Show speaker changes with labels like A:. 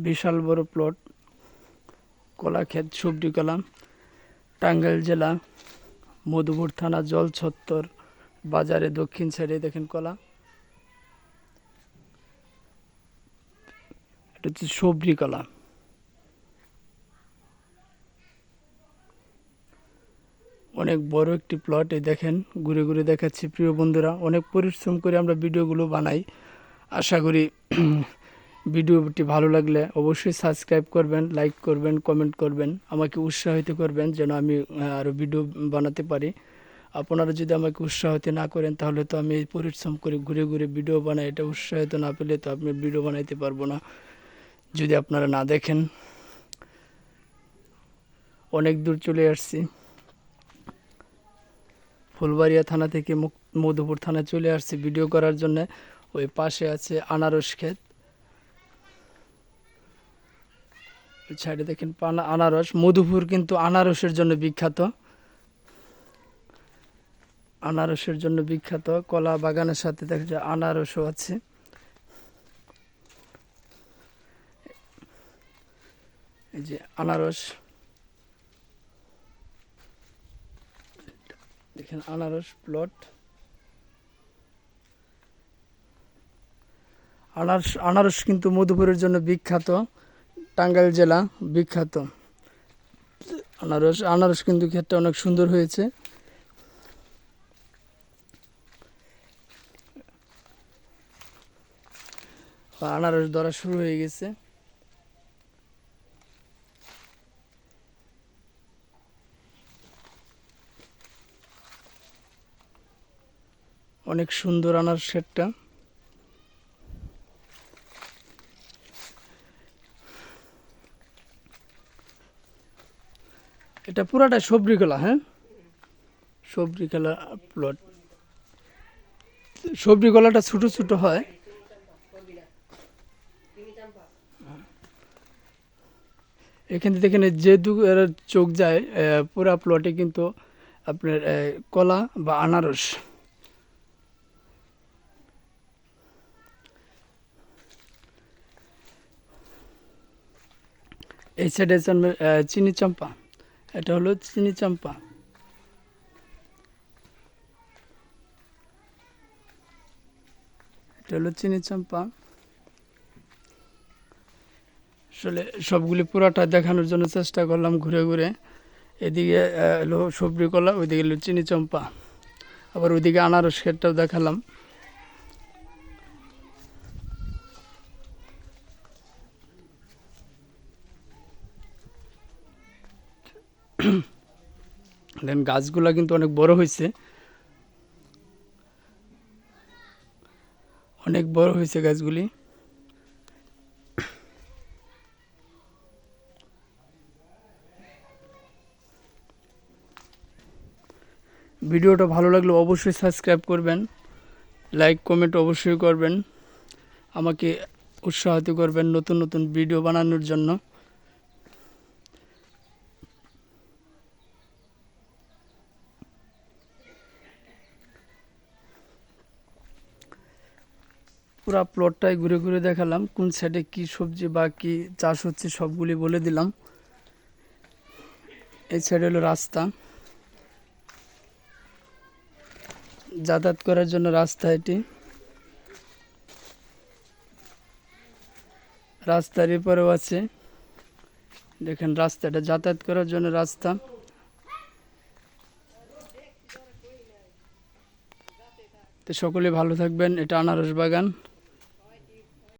A: বিশাল বড় প্লট, কলা ক্ষেত, সবজি কলা, টাঙ্গাইল জেলা, মধুপুর থানা, জলছত্তর বাজারে দক্ষিণ সাইডে দেখেন কলা। এটা হচ্ছে সবজি কলা। অনেক বড় একটি প্লট। এই দেখেন, ঘুরে ঘুরে দেখাচ্ছি প্রিয় বন্ধুরা। অনেক পরিশ্রম করে আমরা ভিডিওগুলো বানাই। আশা করি ভিডিওটি ভালো লাগলে অবশ্যই সাবস্ক্রাইব করবেন, লাইক করবেন, কমেন্ট করবেন, আমাকে উৎসাহিত করবেন যেন আমি আরও ভিডিও বানাতে পারি। আপনারা যদি আমাকে উৎসাহিত না করেন তাহলে তো আমি এই পরিশ্রম করে ঘুরে ঘুরে ভিডিও বানাই, এটা উৎসাহিত না পেলে তো আপনি ভিডিও বানাইতে পারবো না যদি আপনারা না দেখেন। অনেক দূর চলে আসছি, ফুলবাড়িয়া থানা থেকে মধুপুর থানায় চলে আসছি ভিডিও করার জন্য। ওই পাশে আছে আনারস ক্ষেত, ওই সাইডে দেখেন আনারস। মধুপুর কিন্তু আনারসের জন্য বিখ্যাত, আনারসের জন্য বিখ্যাত। কলা বাগানের সাথে দেখা যায় আনারসও আছে। এই যে আনারস, দেখেন আনারস প্লট। আনারস কিন্তু মধুপুরের জন্য বিখ্যাত, টাঙ্গাইল জেলা বিখ্যাত। আনারস কিন্তু ক্ষেতটা অনেক সুন্দর হয়েছে। আনারস ধরা শুরু হয়ে গেছে। অনেক সুন্দর আনারস ক্ষেতটা। এটা পুরাটা সবজি কলা। হ্যাঁ, সবজি কলা প্লট। সবজি কলাটা ছোট ছোট হয়। এখানে দেখেন যে চোখ যায় পুরা প্লটে কিন্তু আপনার কলা বা আনারস। এই সাইডে চিনি চাম্পা, এটা হলো চিনি চাম্পা। এটা হলো চিনি চাম্পা। আসলে সবগুলি পুরাটা দেখানোর জন্য চেষ্টা করলাম ঘুরে ঘুরে। এদিকে হলো সবজি কলা, ওইদিকে হলো চিনি চাম্পা, আবার ওইদিকে আনারস ক্ষেতটাও দেখালাম। দেন গাছগুলা কিন্তু অনেক বড় হয়েছে, অনেক বড় হয়েছে গাছগুলি। ভিডিওটা ভালো লাগলে অবশ্যই সাবস্ক্রাইব করবেন, লাইক কমেন্ট অবশ্যই করবেন, আমাকে উৎসাহিত করবেন নতুন নতুন ভিডিও বানানোর জন্য। পুরা প্লটটাই ঘুরে ঘুরে দেখালাম, কোন সাইডে কি সবজি বা কি চাষ হচ্ছে সবগুলি বলে দিলাম। এই সাইডে হলো রাস্তা, যাতায়াত করার জন্য রাস্তা। এটি রাস্তার এপারেও আছে, দেখেন রাস্তাটা যাতায়াত করার জন্য রাস্তা। তো সকলে ভালো থাকবেন। এটা আনারস বাগান।